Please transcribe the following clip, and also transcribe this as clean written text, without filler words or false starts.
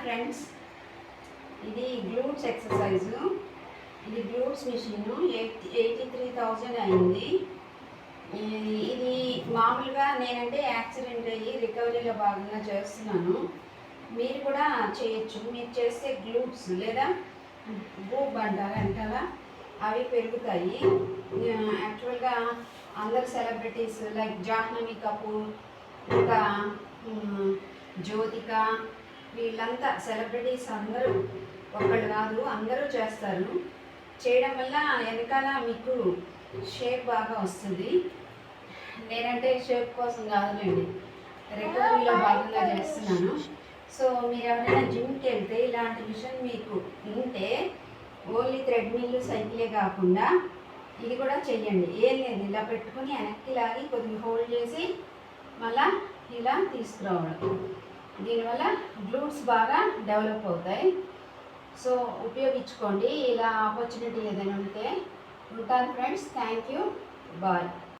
Friends, ఇది glutes exercise. ఇది glutes machine 83,000 అయింది. ఇది మామూలుగా నేనంటే యాక్సిడెంట్ అయ్యి రికవరీలో భాగంగా చేస్తున్నాను. మీరు కూడా చేయొచ్చు. మీరు చేస్తే గ్లూట్స్ లేదా బూబ్ అంటారు వెనకాల, అవి పెరుగుతాయి. యాక్చువల్గా అందరు సెలబ్రిటీస్ లైక్ జాహ్నవి కపూర్, ఇంకా జ్యోతిక, వీళ్ళంతా సెలబ్రిటీస్ అందరూ ఒకళ్ళు కాదు, అందరూ చేస్తారు. చేయడం వల్ల వెనకాల మీకు షేప్ బాగా వస్తుంది. నేనంటే షేప్ కోసం కాదులేండి, రికవరీలో భాగంగా చేస్తున్నాను. సో మీరు ఎవరైనా జిమ్కి వెళ్తే ఇలాంటి మిషన్ మీకు ఉంటే ఓన్లీ థ్రెడ్మిల్ సైకిలే కాకుండా ఇది కూడా చెయ్యండి. ఏం లేదు, ఇలా పెట్టుకుని వెనక్కి లాగి కొద్దిగా హోల్డ్ చేసి మళ్ళా ఇలా తీసుకురావడం. దీనివల్ల గ్లూట్స్ బాగా డెవలప్ అవుతాయి. సో ఉపయోగించుకోండి. ఇలా ఆపర్చునిటీ ఏదైనా ఉంటే. ఉంటాను ఫ్రెండ్స్, థ్యాంక్ యూ, బాయ్.